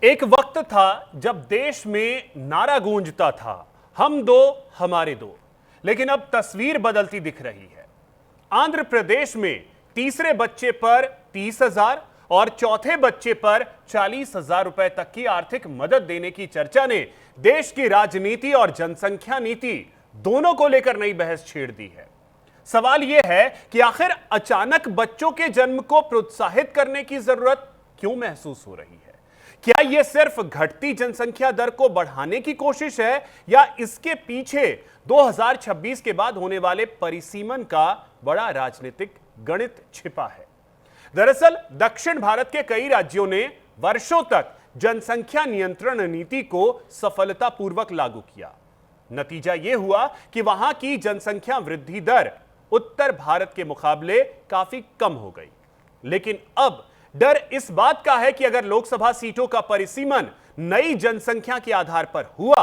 एक वक्त था जब देश में नारा गूंजता था, हम दो हमारे दो। लेकिन अब तस्वीर बदलती दिख रही है। आंध्र प्रदेश में तीसरे बच्चे पर 30,000 और चौथे बच्चे पर 40,000 रुपए तक की आर्थिक मदद देने की चर्चा ने देश की राजनीति और जनसंख्या नीति दोनों को लेकर नई बहस छेड़ दी है। सवाल यह है कि आखिर अचानक बच्चों के जन्म को प्रोत्साहित करने की जरूरत क्यों महसूस हो रही है? क्या यह सिर्फ घटती जनसंख्या दर को बढ़ाने की कोशिश है या इसके पीछे 2026 के बाद होने वाले परिसीमन का बड़ा राजनीतिक गणित छिपा है? दरअसल दक्षिण भारत के कई राज्यों ने वर्षों तक जनसंख्या नियंत्रण नीति को सफलतापूर्वक लागू किया। नतीजा यह हुआ कि वहां की जनसंख्या वृद्धि दर उत्तर भारत के मुकाबले काफी कम हो गई। लेकिन अब डर इस बात का है कि अगर लोकसभा सीटों का परिसीमन नई जनसंख्या के आधार पर हुआ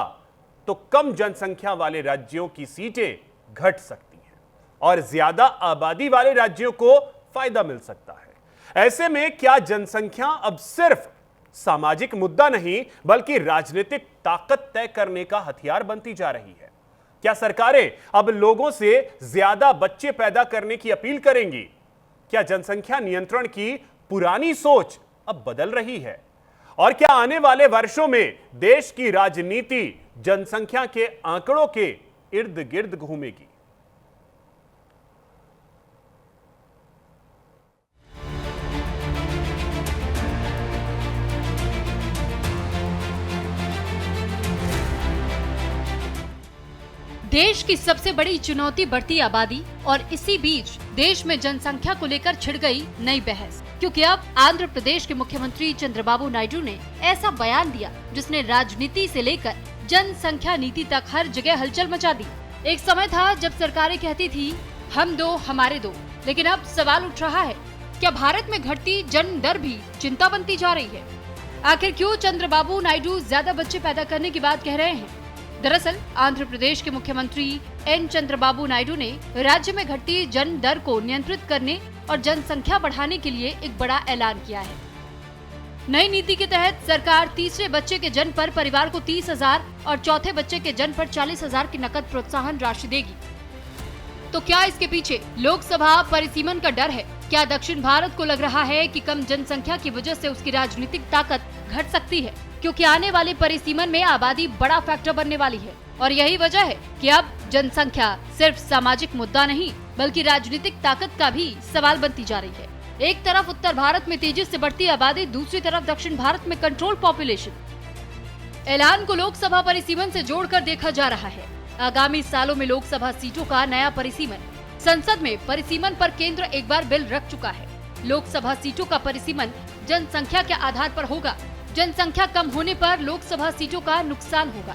तो कम जनसंख्या वाले राज्यों की सीटें घट सकती हैं और ज्यादा आबादी वाले राज्यों को फायदा मिल सकता है। ऐसे में क्या जनसंख्या अब सिर्फ सामाजिक मुद्दा नहीं बल्कि राजनीतिक ताकत तय करने का हथियार बनती जा रही है? क्या सरकारें अब लोगों से ज्यादा बच्चे पैदा करने की अपील करेंगी? क्या जनसंख्या नियंत्रण की पुरानी सोच अब बदल रही है? और क्या आने वाले वर्षों में देश की राजनीति जनसंख्या के आंकड़ों के इर्द गिर्द घूमेगी? देश की सबसे बड़ी चुनौती बढ़ती आबादी और इसी बीच देश में जनसंख्या को लेकर छिड़ गई नई बहस, क्योंकि अब आंध्र प्रदेश के मुख्यमंत्री चंद्रबाबू नायडू ने ऐसा बयान दिया जिसने राजनीति से लेकर जनसंख्या नीति तक हर जगह हलचल मचा दी। एक समय था जब सरकारें कहती थी हम दो हमारे दो, लेकिन अब सवाल उठ रहा है, क्या भारत में घटती जन्म दर भी चिंता बनती जा रही है? आखिर क्यों चंद्रबाबू नायडू ज्यादा बच्चे पैदा करने की बात कह रहे हैं? दरअसल आंध्र प्रदेश के मुख्यमंत्री एन चंद्रबाबू नायडू ने राज्य में घटती जन्म दर को नियंत्रित करने और जनसंख्या बढ़ाने के लिए एक बड़ा ऐलान किया है। नई नीति के तहत सरकार तीसरे बच्चे के जन्म पर परिवार को 30,000 और चौथे बच्चे के जन्म पर 40,000 की नकद प्रोत्साहन राशि देगी। तो क्या इसके पीछे लोकसभा परिसीमन का डर है? क्या दक्षिण भारत को लग रहा है कि कम जनसंख्या की वजह से उसकी राजनीतिक ताकत घट सकती है? क्योंकि आने वाले परिसीमन में आबादी बड़ा फैक्टर बनने वाली है और यही वजह है कि अब जनसंख्या सिर्फ सामाजिक मुद्दा नहीं बल्कि राजनीतिक ताकत का भी सवाल बनती जा रही है। एक तरफ उत्तर भारत में तेजी से बढ़ती आबादी, दूसरी तरफ दक्षिण भारत में कंट्रोल पॉपुलेशन। ऐलान को लोकसभा परिसीमन से जोड़कर देखा जा रहा है। आगामी सालों में लोकसभा सीटों का नया परिसीमन। संसद में परिसीमन पर केंद्र एक बार बिल रख चुका है। लोकसभा सीटों का परिसीमन जनसंख्या के आधार पर होगा। जनसंख्या कम होने पर लोकसभा सीटों का नुकसान होगा।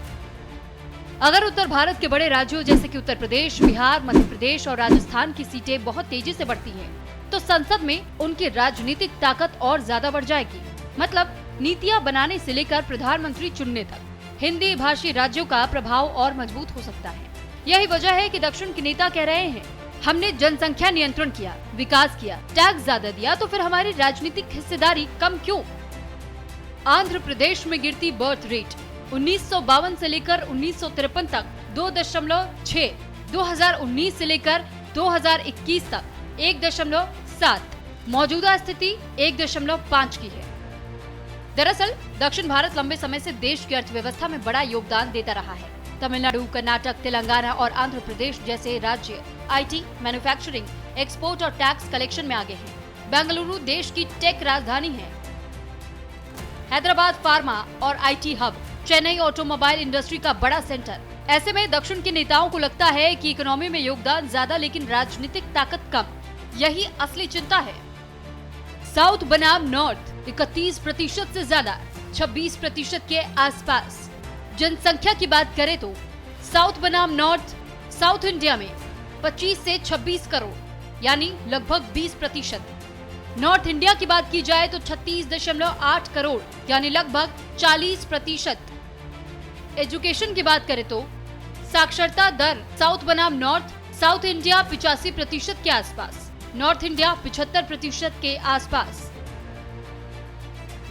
अगर उत्तर भारत के बड़े राज्यों जैसे कि उत्तर प्रदेश, बिहार, मध्य प्रदेश और राजस्थान की सीटें बहुत तेजी से बढ़ती हैं, तो संसद में उनकी राजनीतिक ताकत और ज्यादा बढ़ जाएगी। मतलब नीतियां बनाने से लेकर प्रधानमंत्री चुनने तक हिंदी भाषी राज्यों का प्रभाव और मजबूत हो सकता है। यही वजह है कि दक्षिण के नेता कह रहे हैं, हमने जनसंख्या नियंत्रण किया, विकास किया, टैक्स ज्यादा दिया, तो फिर हमारी राजनीतिक हिस्सेदारी कम क्यों? आंध्र प्रदेश में गिरती बर्थ रेट 1952 से लेकर 1953 तक 2.6, 2019 से लेकर 2021 तक 1.7, मौजूदा स्थिति 1.5 की है। दरअसल दक्षिण भारत लंबे समय से देश की अर्थव्यवस्था में बड़ा योगदान देता रहा है। तमिलनाडु, कर्नाटक, तेलंगाना और आंध्र प्रदेश जैसे राज्य आईटी, मैन्युफैक्चरिंग, एक्सपोर्ट और टैक्स कलेक्शन में आगे हैं। बेंगलुरु देश की टेक राजधानी है। हैदराबाद फार्मा और IT hub, Chennai automobile industry का बड़ा सेंटर। ऐसे में दक्षिण के नेताओं को लगता है कि इकोनॉमी में योगदान ज्यादा लेकिन राजनीतिक ताकत कम। यही असली चिंता है। साउथ बनाम नॉर्थ 31% से ज्यादा, 26% के आसपास। जनसंख्या की बात करें तो साउथ बनाम नॉर्थ, साउथ इंडिया में 25 से 26 करोड़ यानी लगभग 20%। नॉर्थ इंडिया की बात की जाए तो 36.8 करोड़ यानी लगभग 40%। एजुकेशन की बात करें तो साक्षरता दर साउथ बनाम नॉर्थ, साउथ इंडिया 85% के आसपास, नॉर्थ इंडिया 75% के आसपास।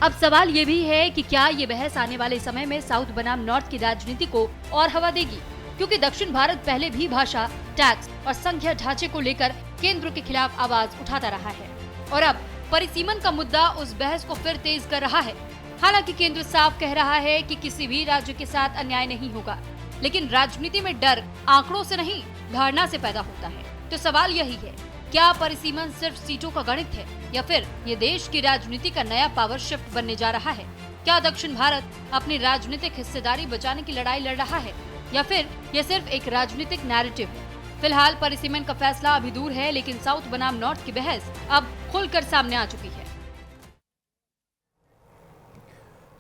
अब सवाल ये भी है कि क्या ये बहस आने वाले समय में साउथ बनाम नॉर्थ की राजनीति को और हवा देगी, क्योंकि दक्षिण भारत पहले भी भाषा, टैक्स और संघीय ढांचे को लेकर केंद्र के खिलाफ आवाज उठाता रहा है और अब परिसीमन का मुद्दा उस बहस को फिर तेज कर रहा है। हालांकि केंद्र साफ कह रहा है कि किसी भी राज्य के साथ अन्याय नहीं होगा, लेकिन राजनीति में डर आंकड़ों से नहीं, धारणा से पैदा होता है। तो सवाल यही है, क्या परिसीमन सिर्फ सीटों का गणित है या फिर ये देश की राजनीति का नया पावर शिफ्ट बनने जा रहा है? क्या दक्षिण भारत अपनी राजनीतिक हिस्सेदारी बचाने की लड़ाई लड़ रहा है या फिर ये सिर्फ एक राजनीतिक नैरेटिव है? फिलहाल परिसीमन का फैसला अभी दूर है, लेकिन साउथ बनाम नॉर्थ की बहस अब खुलकर सामने आ चुकी है।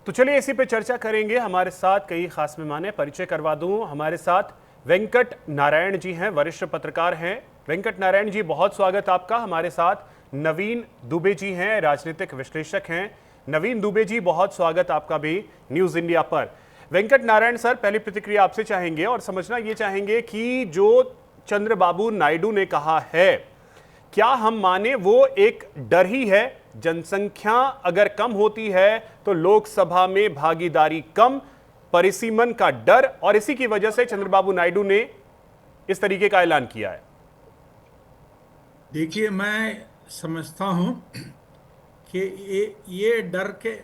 तो चलिए इसी पे चर्चा करेंगे। हमारे साथ कई खास मेहमान हैं, परिचय करवा दूं। हमारे साथ वेंकट नारायण जी हैं, वरिष्ठ पत्रकार हैं। वेंकट नारायण जी, बहुत स्वागत आपका। हमारे साथ नवीन दुबे जी हैं, राजनीतिक विश्लेषक हैं। नवीन दुबे जी, बहुत स्वागत आपका भी न्यूज इंडिया पर। वेंकट नारायण सर, पहली प्रतिक्रिया आपसे चाहेंगे और समझना ये चाहेंगे कि जो चंद्रबाबू नायडू ने कहा है, क्या हम माने वो एक डर ही है? जनसंख्या अगर कम होती है तो लोकसभा में भागीदारी कम, परिसीमन का डर, और इसी की वजह से चंद्रबाबू नायडू ने इस तरीके का ऐलान किया है। देखिए, मैं समझता हूं कि ये डर के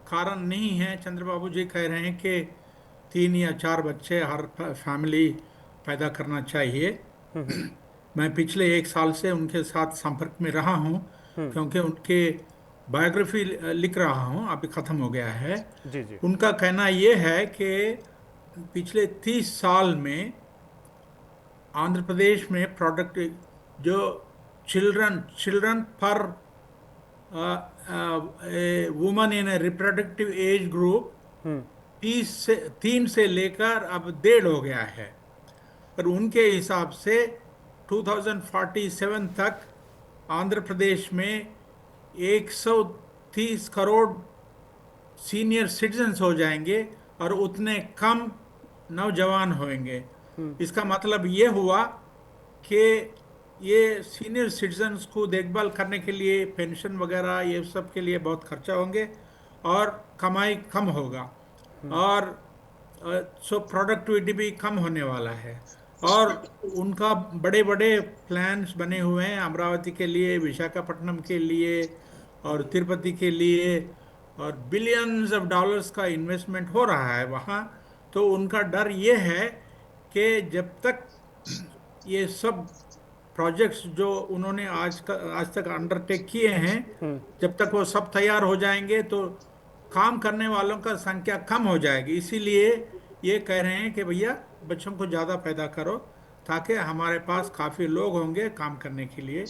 कारण नहीं है। चंद्रबाबू जी कह रहे हैं कि 3 या 4 बच्चे हर फैमिली पैदा करना चाहिए। मैं पिछले 1 साल से उनके साथ संपर्क में रहा हूं, क्योंकि उनके बायोग्राफी लिख रहा हूं, अभी ख़त्म हो गया है। जी जी। उनका कहना ये है कि पिछले 30 साल में आंध्र प्रदेश में प्रोडक्ट जो चिल्ड्रन पर woman in A reproductive age group 3 से लेकर अब 1.5 हो गया है। और उनके हिसाब से 2047 तक आंध्र प्रदेश में 130 करोड़ सीनियर सिटीजन्स हो जाएंगे और उतने कम नौजवान होंगे। इसका मतलब ये हुआ कि ये सीनियर सिटीजन्स को देखभाल करने के लिए पेंशन वगैरह ये सब के लिए बहुत खर्चा होंगे और कमाई कम होगा, और सो प्रोडक्टिविटी भी कम होने वाला है। और उनका बड़े बड़े प्लान्स बने हुए हैं अमरावती के लिए, विशाखापट्टनम के लिए और तिरुपति के लिए, और बिलियंस ऑफ डॉलर्स का इन्वेस्टमेंट हो रहा है वहाँ। तो उनका डर ये है कि जब तक ये सब प्रोजेक्ट्स जो उन्होंने आज तक अंडरटेक किए हैं, जब तक वो सब तैयार हो जाएंगे तो काम करने वालों का संख्या कम हो जाएगी। इसीलिए ये कह रहे हैं कि भैया बच्चों को ज़्यादा पैदा करो ताकि हमारे पास काफ़ी लोग होंगे काम करने के लिए।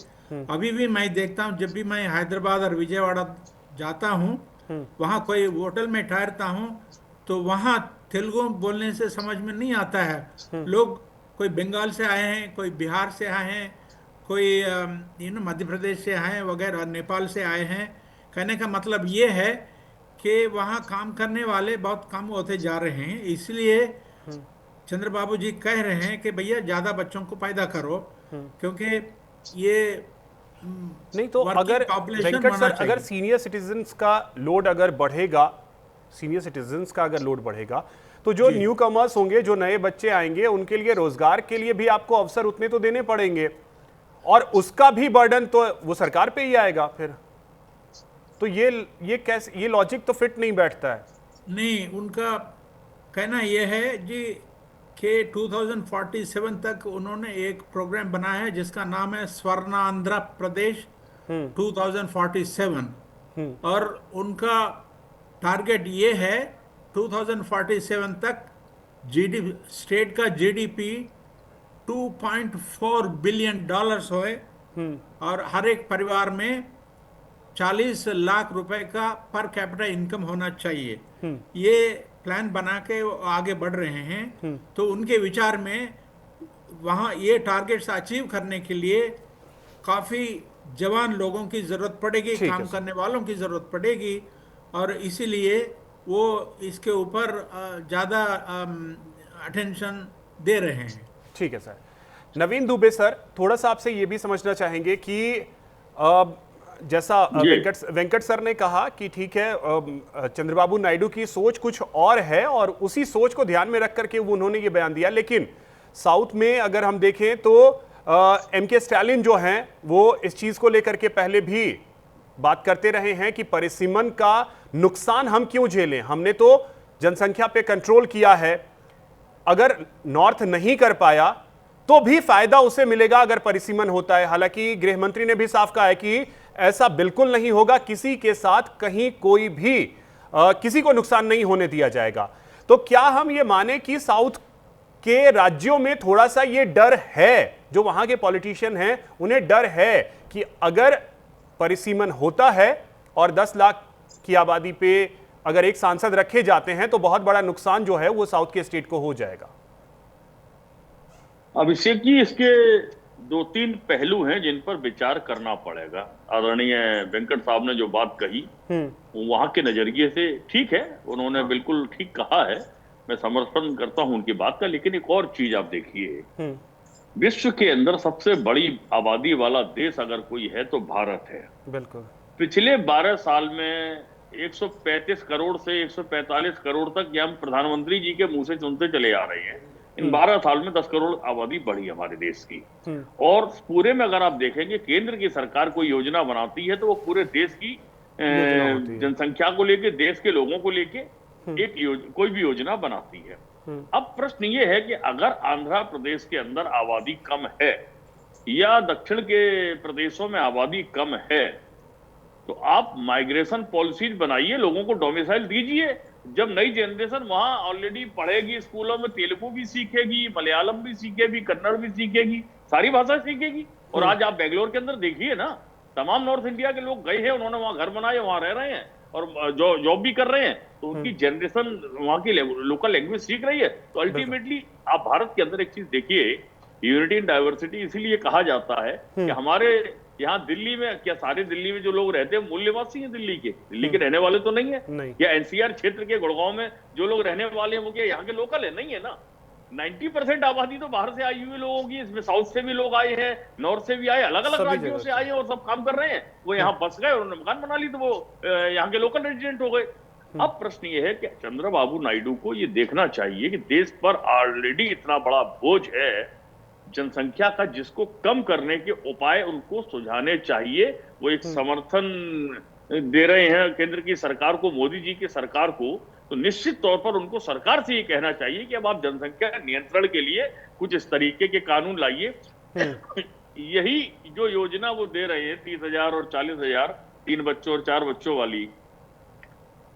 अभी भी मैं देखता हूँ, जब भी मैं हैदराबाद और विजयवाड़ा जाता हूँ, वहाँ कोई होटल में ठहरता हूँ तो वहाँ तेलुगु बोलने से समझ में नहीं आता है। लोग कोई बंगाल से आए हैं, कोई बिहार से आए हैं, कोई मध्य प्रदेश से आए हैं वगैरह, नेपाल से आए हैं। कहने का मतलब ये है कि वहाँ काम करने वाले बहुत कम होते जा रहे हैं। इसलिए चंद्रबाबू जी कह रहे हैं कि भैया ज़्यादा बच्चों को पैदा करो, क्योंकि ये नहीं तो अगर वेंकट सर, अगर सीनियर सिटीजन्स का लोड अगर बढ़ेगा, तो जो न्यू कमर्स होंगे, जो नए बच्चे आएंगे, उनके लिए रोजगार के लिए भी आपको अवसर उतने तो देने पड़ेंगे, और उसका भी बर्डन तो वो सरकार पे ही आएगा फिर। तो ये कैसे, ये लॉजिक तो फिट नहीं बैठता है। नहीं, उनका कहना यह है जी कि 2047 तक उन्होंने एक प्रोग्राम बनाया है जिसका नाम है स्वर्णांध्र प्रदेश 2047, और उनका टारगेट ये है 2047 तक स्टेट का जीडीपी $2.4 बिलियन होए और हर एक परिवार में 40 लाख रुपए का पर कैपिटा इनकम होना चाहिए। ये प्लान बना के आगे बढ़ रहे हैं। तो उनके विचार में वहाँ ये टारगेट्स अचीव करने के लिए काफ़ी जवान लोगों की ज़रूरत पड़ेगी, काम करने वालों की ज़रूरत पड़ेगी, और इसीलिए वो इसके ऊपर ज़्यादा अटेंशन दे रहे हैं। ठीक है सर। नवीन दुबे सर, थोड़ा सा आपसे ये भी समझना चाहेंगे कि जैसा वेंकट सर ने कहा कि ठीक है, चंद्रबाबू नायडू की सोच कुछ और है और उसी सोच को ध्यान में रख करके उन्होंने ये बयान दिया। लेकिन साउथ में अगर हम देखें तो एमके स्टालिन जो हैं वो इस चीज को लेकर के पहले भी बात करते रहे हैं कि परिसीमन का नुकसान हम क्यों झेलें, हमने तो जनसंख्या पे कंट्रोल किया है, अगर नॉर्थ नहीं कर पाया तो भी फायदा उसे मिलेगा अगर परिसीमन होता है। हालांकि गृह मंत्री ने भी साफ कहा है कि ऐसा बिल्कुल नहीं होगा, किसी के साथ कहीं कोई भी किसी को नुकसान नहीं होने दिया जाएगा। तो क्या हम ये माने कि साउथ के राज्यों में थोड़ा सा ये डर है, जो वहां के पॉलिटिशियन हैं उन्हें डर है कि अगर परिसीमन होता है और 10 लाख की आबादी पे अगर एक सांसद रखे जाते हैं तो बहुत बड़ा नुकसान जो है वो साउथ के स्टेट को हो जाएगा? अभिषेक जी, इसके 2-3 पहलू हैं जिन पर विचार करना पड़ेगा। आदरणीय वेंकट साहब ने जो बात कही वहां के नजरिए से ठीक है, उन्होंने बिल्कुल ठीक कहा है, मैं समर्थन करता हूं उनकी बात का। लेकिन एक और चीज आप देखिए, विश्व के अंदर सबसे बड़ी आबादी वाला देश अगर कोई है तो भारत है। बिल्कुल। पिछले 12 साल में 135 करोड़ से 145 करोड़ तक ये हम प्रधानमंत्री जी के मुंह से सुनते चले आ रहे हैं। इन 12 साल में 10 करोड़ आबादी बढ़ी हमारे देश की। और पूरे में अगर आप देखेंगे, केंद्र की सरकार कोई योजना बनाती है तो वो पूरे देश की जनसंख्या को लेके, देश के लोगों को लेके कोई भी योजना बनाती है। अब प्रश्न ये है कि अगर आंध्र प्रदेश के अंदर आबादी कम है या दक्षिण के प्रदेशों में आबादी कम है, तो आप माइग्रेशन पॉलिसीज बनाइए, लोगों को डोमिसाइल दीजिए। जब नई जनरेशन वहां ऑलरेडी पढ़ेगी, स्कूलों में तेलुगु भी सीखेगी, मलयालम भी सीखेगी, कन्नड़ भी सीखेगी, सारी भाषा सीखेगी। और आज आप बेंगलोर के अंदर देखिए ना, तमाम नॉर्थ इंडिया के लोग गए हैं, उन्होंने वहां घर बनाए, वहां रह रहे हैं और जो जॉब भी कर रहे हैं, तो उनकी जनरेशन वहां की लोकल लैंग्वेज सीख रही है। तो अल्टीमेटली आप भारत के अंदर एक चीज देखिए, यूनिटी इन डाइवर्सिटी इसीलिए कहा जाता है कि हमारे यहाँ दिल्ली में, क्या सारे दिल्ली में जो लोग रहते हैं मूल्यवासी हैं दिल्ली के रहने वाले तो नहीं है? या एनसीआर क्षेत्र के गुड़गांव में जो लोग रहने वाले हैं वो क्या यहाँ के लोकल है? नहीं है ना। 90% आबादी तो बाहर से आई हुई लोगों की, इसमें साउथ से भी लोग आए हैं, नॉर्थ से भी आए, अलग अलग राज्यों से आए हैं और सब काम कर रहे हैं। वो यहाँ बस गए और उन्होंने मकान बना ली तो वो यहाँ के लोकल रेजिडेंट हो गए। अब प्रश्न ये है कि चंद्रबाबू नायडू को ये देखना चाहिए कि देश पर ऑलरेडी इतना बड़ा बोझ है जनसंख्या का, जिसको कम करने के उपाय उनको सुझाने चाहिए। वो एक समर्थन दे रहे हैं केंद्र की सरकार को, मोदी जी की सरकार को, तो निश्चित तौर पर उनको सरकार से ये कहना चाहिए कि अब आप जनसंख्या नियंत्रण के लिए कुछ इस तरीके के कानून लाइए। यही जो योजना वो दे रहे हैं 30,000 और 40,000, 3 बच्चों और 4 बच्चों वाली,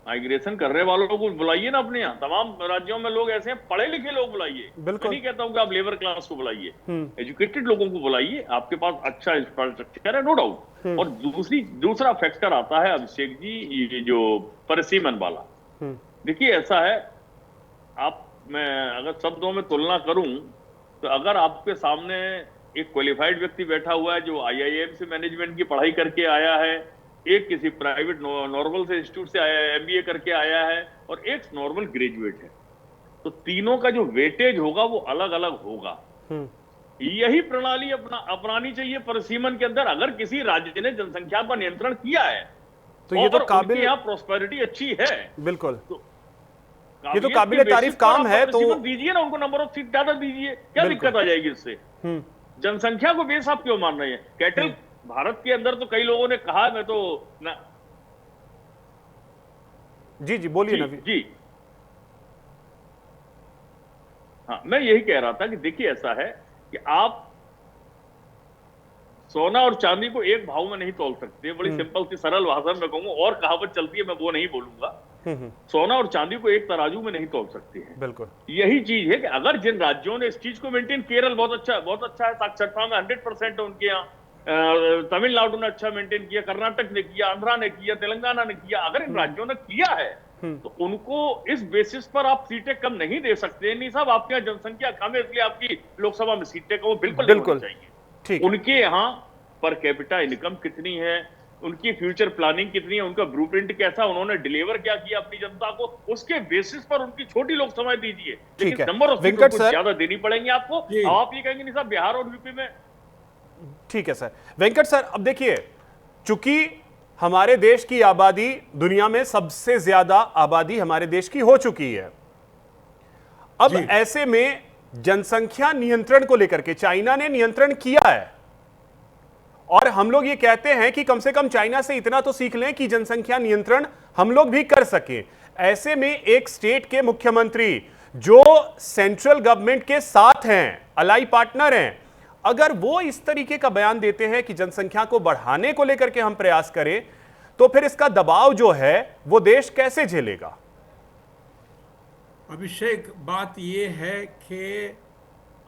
माइग्रेशन करने वालों को बुलाइए ना अपने यहाँ। तमाम राज्यों में लोग ऐसे हैं, पढ़े लिखे लोग बुलाइए। मैं नहीं कहता हूँ कि आप लेबर क्लास को बुलाइए, एजुकेटेड लोगों को बुलाइए, आपके पास अच्छा इंफ्रास्ट्रक्चर है, नो डाउट। और दूसरा फैक्टर आता है अभिषेक जी, ये जो परिसीमन वाला, देखिए ऐसा है, मैं अगर शब्दों में तुलना करूं तो अगर आपके सामने एक क्वालिफाइड व्यक्ति बैठा हुआ है जो IIM से मैनेजमेंट की पढ़ाई करके आया है, एक किसी प्राइवेट नॉर्मल से इंस्टीट्यूट से आया है, MBA करके आया है, और एक नॉर्मल ग्रेजुएट है, तो तीनों का जो वेटेज होगा वो अलग अलग होगा। यही प्रणाली अपनानी चाहिए परिसीमन के अंदर। अगर किसी राज्य ने जनसंख्या पर नियंत्रण किया है तो ये तो काबिल, यहाँ प्रोस्पेरिटी अच्छी है, बिल्कुल, तो ये तो काबिल तारीफ काम है, तो दीजिए ना उनको, नंबर ऑफ सीट ज्यादा दीजिए, क्या दिक्कत आ जाएगी इससे? जनसंख्या को बेस आप क्यों मान रहे हैं? कैटल भारत के अंदर तो कई लोगों ने कहा, मैं तो ना, जी बोलिए ना जी। हाँ, मैं यही कह रहा था कि देखिए ऐसा है कि आप सोना और चांदी को एक भाव में नहीं तोल सकते। बड़ी सिंपल सी सरल भाषा में कहूंगा, और कहावत चलती है, मैं वो नहीं बोलूंगा। सोना और चांदी को एक तराजू में नहीं तोल सकते हैं। बिल्कुल यही चीज है कि अगर जिन राज्यों ने इस चीज को मेंटेन, केरल बहुत अच्छा है, साक्षरता में 100% है उनके यहाँ, तमिलनाडु ने अच्छा मेंटेन किया, कर्नाटक ने किया, आंध्रा ने किया, तेलंगाना ने किया। अगर इन राज्यों ने किया है तो उनको इस बेसिस पर आप सीटें कम नहीं दे सकते। नहीं साहब, आपके यहाँ जनसंख्या कम है इसलिए आपकी लोकसभा में सीटें कम, बिल्कुल चाहिए। उनके यहाँ पर कैपिटा इनकम कितनी है, उनकी फ्यूचर प्लानिंग कितनी है, उनका ब्लूप्रिंट कैसा, उन्होंने डिलीवर क्या किया अपनी जनता को, उसके बेसिस पर उनकी छोटी लोकसभा दीजिए, लेकिन नंबर ऑफ सीटों को ज्यादा देनी पड़ेंगी आपको। आप ये कहेंगे नहीं साहब बिहार और यूपी में। ठीक है सर। वेंकट सर, अब देखिए चूंकि हमारे देश की आबादी दुनिया में सबसे ज्यादा आबादी हमारे देश की हो चुकी है, अब ऐसे में जनसंख्या नियंत्रण को लेकर के चाइना ने नियंत्रण किया है और हम लोग ये कहते हैं कि कम से कम चाइना से इतना तो सीख लें कि जनसंख्या नियंत्रण हम लोग भी कर सकें। ऐसे में एक स्टेट के मुख्यमंत्री जो सेंट्रल गवर्नमेंट के साथ हैं, अलाई पार्टनर हैं, अगर वो इस तरीके का बयान देते हैं कि जनसंख्या को बढ़ाने को लेकर के हम प्रयास करें, तो फिर इसका दबाव जो है वो देश कैसे झेलेगा? अभिषेक, बात ये है कि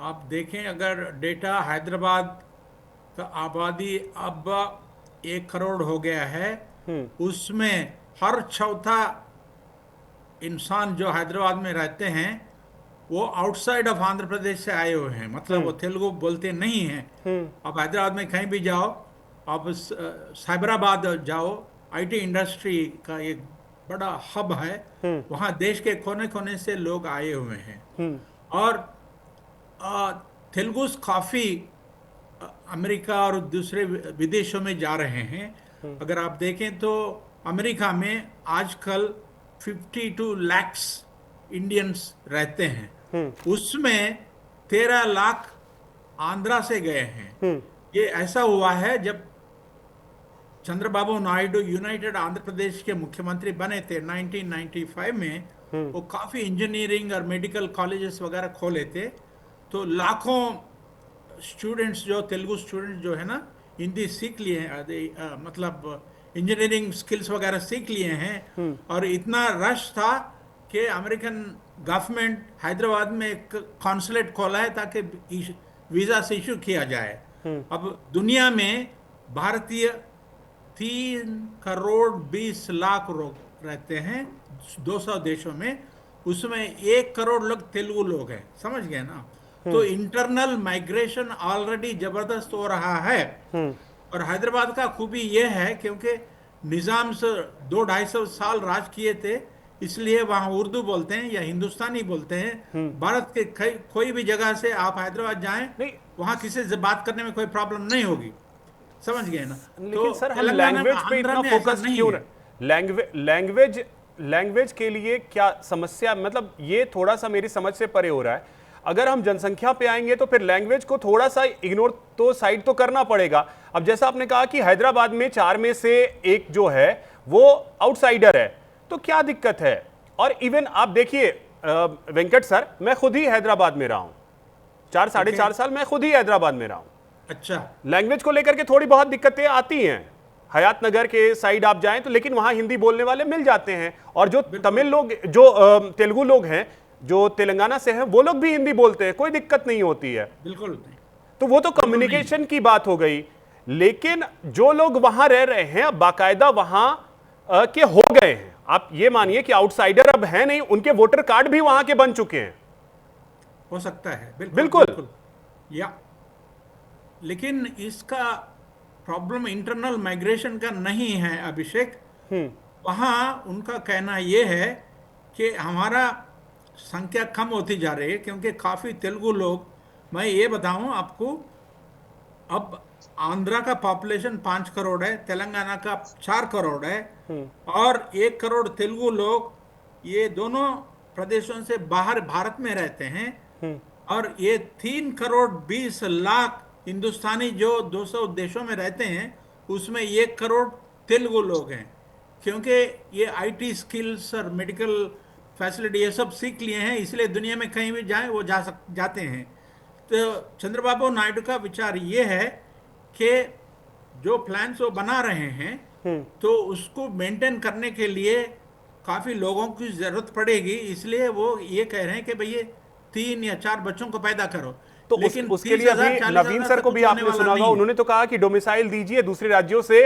आप देखें, अगर डेटा हैदराबाद का आबादी अब 1 करोड़ हो गया है, उसमें हर चौथा इंसान जो हैदराबाद में रहते हैं वो आउटसाइड ऑफ आंध्र प्रदेश से आए हुए हैं, मतलब वो तेलुगु बोलते नहीं हैं। अब हैदराबाद में कहीं भी जाओ, आप साइबराबाद जाओ, आईटी इंडस्ट्री का एक बड़ा हब है, वहाँ देश के कोने कोने से लोग आए हुए हैं और तेलुगुस काफ़ी अमेरिका और दूसरे विदेशों में जा रहे हैं। अगर आप देखें तो अमेरिका में आजकल 52 लाख इंडियंस रहते हैं, उसमें 13 लाख आंध्रा से गए हैं। ये ऐसा हुआ है जब चंद्रबाबू नायडू यूनाइटेड आंध्र प्रदेश के मुख्यमंत्री बने थे 1995 में, वो काफ़ी इंजीनियरिंग और मेडिकल कॉलेजेस वगैरह खोले थे, तो लाखों स्टूडेंट्स जो तेलुगु स्टूडेंट्स जो है ना, हिंदी सीख लिए हैं, मतलब इंजीनियरिंग स्किल्स वगैरह सीख लिए हैं, और इतना रश था कि अमेरिकन गवर्नमेंट हैदराबाद में एक कॉन्सुलेट खोला है ताकि वीज़ा से इशू किया जाए। अब दुनिया में भारतीय 3 करोड़ 20 लाख लोग रहते हैं 200 देशों में, उसमें 1 करोड़ लोग तेलुगु लोग हैं, समझ गए ना? तो इंटरनल माइग्रेशन ऑलरेडी जबरदस्त हो रहा है। और हैदराबाद का खूबी यह है क्योंकि निज़ाम से 200-250 साल राज किए थे, इसलिए वहाँ उर्दू बोलते हैं या हिंदुस्तानी बोलते हैं। भारत के कोई भी जगह से आप हैदराबाद जाएं, वहाँ किसी से बात करने में कोई प्रॉब्लम नहीं होगी, समझ गए ना? लेकिन तो सर हम लैंग्वेज पे इतना फोकस क्यों? लैंग्वेज के लिए क्या समस्या, मतलब ये थोड़ा सा मेरी समझ से परे हो रहा है। अगर हम जनसंख्या पे आएंगे तो फिर लैंग्वेज को थोड़ा सा इग्नोर तो साइड तो करना पड़ेगा। अब जैसा आपने कहा कि हैदराबाद में 4 में से 1 जो है वो आउटसाइडर है, तो क्या दिक्कत है? और इवन आप देखिए वेंकट सर, मैं खुद ही हैदराबाद में रहा हूं, 4-4.5 साल मैं खुद ही हैदराबाद में रहा हूं। अच्छा, लैंग्वेज को लेकर के थोड़ी बहुत दिक्कतें आती हैं। हयात नगर के साइड आप जाएं तो, लेकिन वहां हिंदी बोलने वाले मिल जाते हैं, और जो तमिल लोग, जो तेलुगु लोग हैं, जो तेलंगाना से हैं, वो लोग भी हिंदी बोलते हैं, कोई दिक्कत नहीं होती है। बिल्कुल नहीं। तो वो तो कम्युनिकेशन की बात हो गई। लेकिन जो लोग वहां रह रहे हैं, अब बाकायदा वहां के हो गए हैं, आप ये मानिए कि आउटसाइडर अब है नहीं, उनके वोटर कार्ड भी वहां के बन चुके हैं। हो सकता है, बिल्कुल। या लेकिन इसका प्रॉब्लम इंटरनल माइग्रेशन का नहीं है अभिषेक। वहां उनका कहना यह है कि हमारा संख्या कम होती जा रही है क्योंकि काफ़ी तेलुगु लोग, मैं ये बताऊं आपको, अब आंध्रा का पॉपुलेशन 5 करोड़ है, तेलंगाना का 4 करोड़ है, और 1 करोड़ तेलुगु लोग ये दोनों प्रदेशों से बाहर भारत में रहते हैं, और ये 3 करोड़ 20 लाख हिंदुस्तानी जो 200 देशों में रहते हैं, उसमें 1 करोड़ तेलुगु लोग हैं। क्योंकि ये आईटी स्किल्स और मेडिकल फैसिलिटी ये सब सीख लिए हैं, इसलिए दुनिया में कहीं भी जाएं वो जाते हैं। तो चंद्रबाबू नायडू का विचार ये है कि जो प्लान्स वो बना रहे हैं तो उसको मेंटेन करने के लिए काफ़ी लोगों की ज़रूरत पड़ेगी, इसलिए वो ये कह रहे हैं कि भैया 3 या 4 बच्चों को पैदा करो। तो लेकिन उसके लिए अभी नवीन सर को भी आपने सुना होगा, उन्होंने तो कहा कि डोमिसाइल दीजिए दूसरे राज्यों से,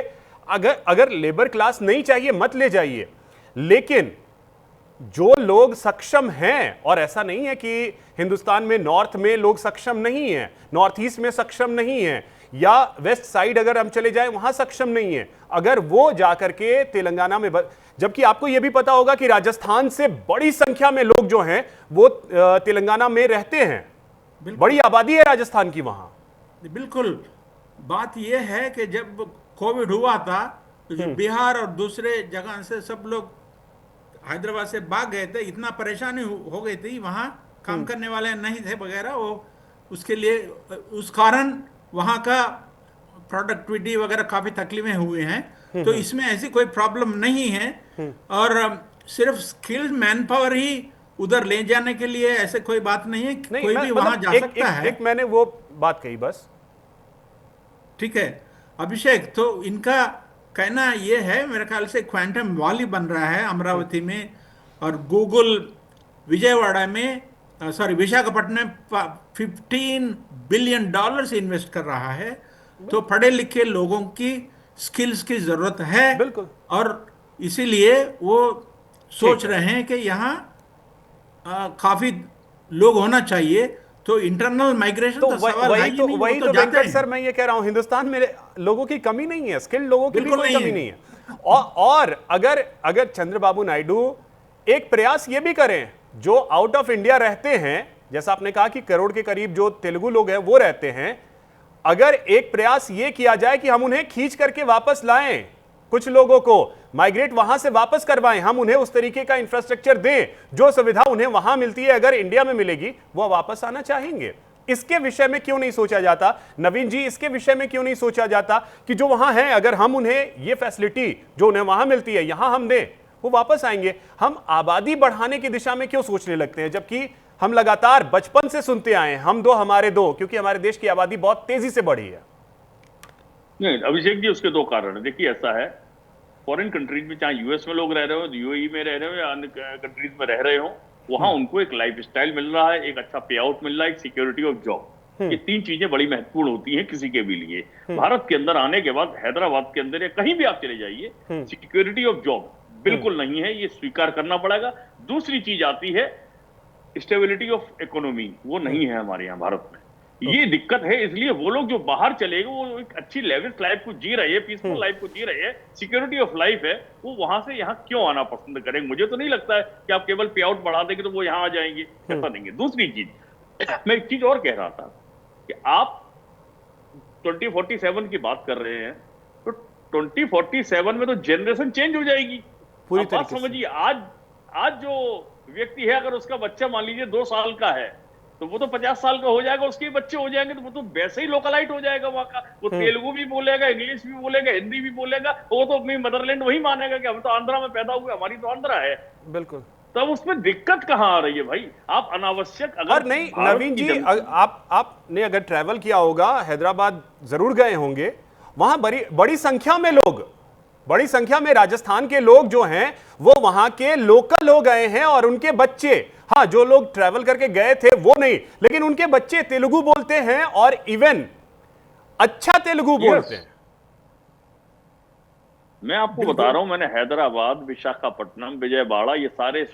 अगर लेबर क्लास नहीं चाहिए मत ले जाइए, लेकिन जो लोग सक्षम हैं, और ऐसा नहीं है कि हिंदुस्तान में नॉर्थ में लोग सक्षम नहीं हैं, नॉर्थ ईस्ट में सक्षम नहीं हैं, या वेस्ट साइड अगर हम चले जाएं वहां सक्षम नहीं है, अगर वो जाकर के तेलंगाना में, जबकि आपको यह भी पता होगा कि राजस्थान से बड़ी संख्या में लोग जो हैं वो तेलंगाना में रहते हैं, बड़ी आबादी है राजस्थान की वहां। बिल्कुल, बात यह है कि जब कोविड हुआ था तो जो बिहार और दूसरे जगह से सब लोग हैदराबाद से भाग गए थे, इतना परेशानी हो गई थी, वहाँ काम करने वाले नहीं थे वगैरह, वो उसके लिए उस कारण वहाँ का प्रोडक्टिविटी वगैरह काफ़ी तकलीफें हुए हैं। तो इसमें ऐसी कोई प्रॉब्लम नहीं है। और सिर्फ स्किल्ड मैन पावर ही उधर ले जाने के लिए ऐसे कोई बात नहीं है, नहीं, कोई भी वहाँ जा सकता है। एक मैंने वो बात कही बस। ठीक है अभिषेक, तो इनका कहना ये है, मेरे ख्याल से क्वांटम वॉली बन रहा है अमरावती में, और गूगल विजयवाड़ा में सॉरी विशाखापट्टनम में $15 बिलियन इन्वेस्ट कर रहा है। तो पढ़े लिखे लोगों की स्किल्स की जरूरत है, बिल्कुल। और इसीलिए वो सोच रहे हैं कि यहाँ काफी लोग होना चाहिए। तो इंटरनल माइग्रेशन तो तो सवाल है ही नहीं, वो वही तो तो जाते वेंकट हैं। सर मैं ये कह रहा हूं, हिंदुस्तान में लोगों की कमी नहीं है, स्किल्ड लोगों की भी बिल्कुल कोई नहीं कमी है। नहीं है। और अगर चंद्रबाबू नायडू एक प्रयास ये भी करें, जो आउट ऑफ इंडिया रहते हैं, जैसा आपने कहा कि करोड़ के करीब जो तेलुगु लोग हैं वो रहते हैं, अगर एक प्रयास ये किया जाए कि हम उन्हें खींच करके वापस लाएं, कुछ लोगों को माइग्रेट वहां से वापस करवाएं, हम उन्हें उस तरीके का इंफ्रास्ट्रक्चर दें जो सुविधा उन्हें वहां मिलती है अगर इंडिया में मिलेगी, वो वापस आना चाहेंगे। इसके विषय में क्यों नहीं सोचा जाता नवीन जी? इसके विषय में क्यों नहीं सोचा जाता कि जो वहां है, अगर हम उन्हें ये फैसिलिटी जो उन्हें वहां मिलती है यहां हम दें, वो वापस आएंगे। हम आबादी बढ़ाने की दिशा में क्यों सोचने लगते हैं, जबकि हम लगातार बचपन से सुनते आए हैं हम दो हमारे दो, क्योंकि हमारे देश की आबादी बहुत तेजी से बढ़ी है। नहीं अभिषेक जी, उसके दो कारण है। देखिए ऐसा है, फॉरेन कंट्रीज में, चाहे यूएस में लोग रह रहे हो, यूएई में रह रहे हो या अन्य कंट्रीज में रह रहे हो, वहां उनको एक लाइफस्टाइल मिल रहा है, एक अच्छा पे आउट मिल रहा है, एक सिक्योरिटी ऑफ जॉब। ये तीन चीजें बड़ी महत्वपूर्ण होती हैं किसी के भी लिए। भारत के अंदर आने के बाद, हैदराबाद के अंदर या कहीं भी आप चले जाइए, सिक्योरिटी ऑफ जॉब बिल्कुल नहीं है, ये स्वीकार करना पड़ेगा। दूसरी चीज आती है स्टेबिलिटी ऑफ इकोनॉमी, वो नहीं है हमारे यहाँ भारत में। ये दिक्कत है, इसलिए वो लोग जो बाहर चले गए वो एक अच्छी लेविश लाइफ को जी रहे हैं, पीसफुल लाइफ को जी रहे हैं, सिक्योरिटी ऑफ लाइफ है, वो वहां से यहाँ क्यों आना पसंद करेंगे? मुझे तो नहीं लगता है कि आप केवल पे आउट बढ़ा देंगे तो वो यहाँ आ जाएंगे, ऐसा देंगे। दूसरी चीज मैं एक चीज और कह रहा था कि आप 2047 की बात कर रहे हैं, तो 2047 में तो जनरेशन चेंज हो जाएगी पूरी तरह से। समझिए आज जो व्यक्ति है, अगर उसका बच्चा मान लीजिए 2 साल का है, तो वो तो 50 साल का हो जाएगा, उसके बच्चे हो जाएंगे तो वो तो वैसे ही लोकलाइट हो जाएगा वहां का। वो तेलुगु भी बोलेगा, इंग्लिश भी बोलेगा, हिंदी भी बोलेगा, वो तो अपनी मदरलैंड वही मानेगा कि हम तो आंध्रा में पैदा हुए, हमारी तो आंध्रा है। बिल्कुल। तब उसमें दिक्कत कहां आ रही है भाई? आप अनावश्यक अगर नहीं नवीन जी, आपने अगर ट्रैवल किया होगा, हैदराबाद जरूर गए होंगे, वहां बड़ी संख्या में लोग, बड़ी संख्या में राजस्थान के लोग जो हैं वो वहां के लोकल हो गए हैं, और उनके बच्चे, हाँ जो लोग ट्रैवल करके गए थे वो नहीं, लेकिन उनके बच्चे तेलुगु बोलते हैं, और इवन अच्छा तेलुगु बोलते हैं। मैं आपको बता रहा हूं, मैंने हैदराबाद, विशाखापट्टनम, विजयवाड़ा, ये सारे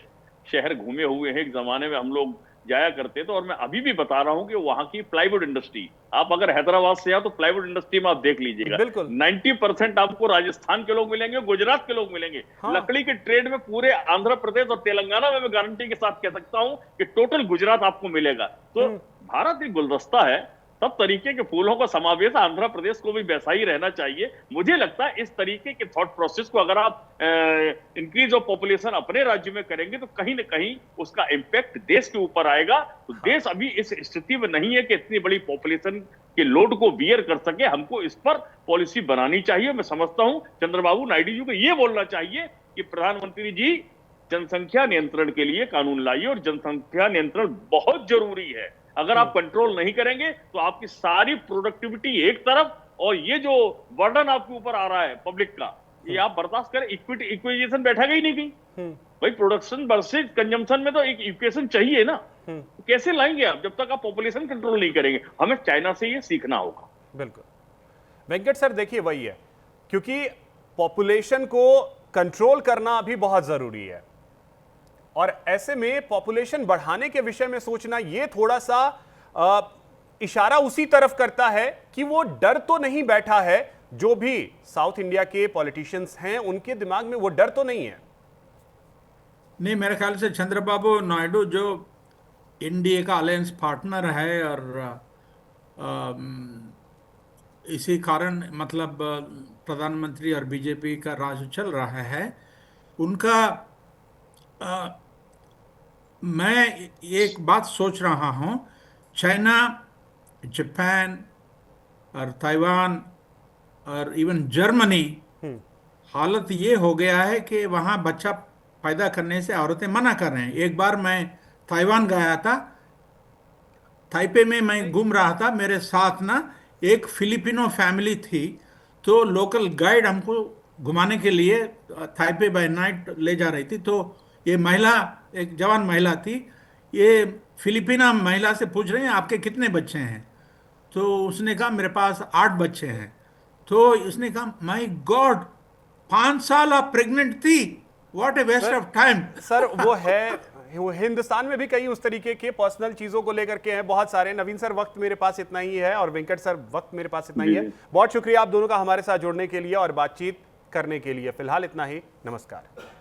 शहर घूमे हुए हैं। एक जमाने में हम लोग जाया करते थे, और मैं अभी भी बता रहा हूं कि वहां की प्लाईवुड इंडस्ट्री, आप अगर हैदराबाद से आओ तो प्लाईवुड इंडस्ट्री में आप देख लीजिएगा, 90% आपको राजस्थान के लोग मिलेंगे, गुजरात के लोग मिलेंगे। हाँ। लकड़ी के ट्रेड में पूरे आंध्र प्रदेश और तेलंगाना में मैं गारंटी के साथ कह सकता हूं कि टोटल गुजरात आपको मिलेगा। तो भारत एक गुलदस्ता है, सब तरीके के फूलों का समावेश, आंध्र प्रदेश को भी वैसा ही रहना चाहिए। मुझे लगता है इस तरीके के थॉट प्रोसेस को अगर आप इंक्रीज ऑफ पॉपुलेशन अपने राज्य में करेंगे तो कहीं ना कहीं उसका इंपैक्ट देश के ऊपर आएगा। तो देश अभी इस स्थिति में नहीं है कि इतनी बड़ी पॉपुलेशन के लोड को बियर कर सके। हमको इस पर पॉलिसी बनानी चाहिए। मैं समझता हूं चंद्रबाबू नायडू जी को यह बोलना चाहिए कि प्रधानमंत्री जी, जनसंख्या नियंत्रण के लिए कानून लाइए, और जनसंख्या नियंत्रण बहुत जरूरी है। अगर आप कंट्रोल नहीं करेंगे तो आपकी सारी प्रोडक्टिविटी एक तरफ, और ये जो बर्डन आपके ऊपर आ रहा है पब्लिक का, ये आप बर्दाश्त करें। इक्विजेशन बैठेगा ही नहीं कहीं भाई। प्रोडक्शन वर्सेस कंजम्पशन में तो एक इक्वेशन चाहिए ना। तो कैसे लाएंगे आप जब तक आप पॉपुलेशन कंट्रोल नहीं करेंगे? हमें चाइना से ये सीखना होगा। बिल्कुल वेंकट सर, देखिए वही है, क्योंकि पॉपुलेशन को कंट्रोल करना अभी बहुत जरूरी है, और ऐसे में पॉपुलेशन बढ़ाने के विषय में सोचना ये थोड़ा सा इशारा उसी तरफ करता है कि वो डर तो नहीं बैठा है, जो भी साउथ इंडिया के पॉलिटिशियंस हैं उनके दिमाग में वो डर तो नहीं है। नहीं, मेरे ख्याल से चंद्रबाबू नायडू जो एनडीए का अलायंस पार्टनर है, और इसी कारण मतलब प्रधानमंत्री और बीजेपी का राज चल रहा है, उनका मैं एक बात सोच रहा हूँ, चाइना, जापान और ताइवान और इवन जर्मनी, हालत ये हो गया है कि वहाँ बच्चा पैदा करने से औरतें मना कर रहे हैं। एक बार मैं ताइवान गया था, ताइपे में मैं घूम रहा था, मेरे साथ ना एक फिलिपिनो फैमिली थी, तो लोकल गाइड हमको घुमाने के लिए ताइपे बाय नाइट ले जा रही थी। तो ये महिला, एक जवान महिला थी, ये फिलिपिना महिला से पूछ रहे हैं आपके कितने बच्चे हैं, तो उसने कहा मेरे पास 8 बच्चे हैं। तो उसने कहा माय गॉड, 5 साल आप प्रेग्नेंट थी, what a waste of time. Sir वो हिंदुस्तान में भी कई उस तरीके के पर्सनल चीजों को लेकर के हैं बहुत सारे। नवीन सर, वक्त मेरे पास इतना ही है और वेंकट सर, वक्त मेरे पास इतना ही है। बहुत शुक्रिया आप दोनों का हमारे साथ जुड़ने के लिए और बातचीत करने के लिए। फिलहाल इतना ही, नमस्कार।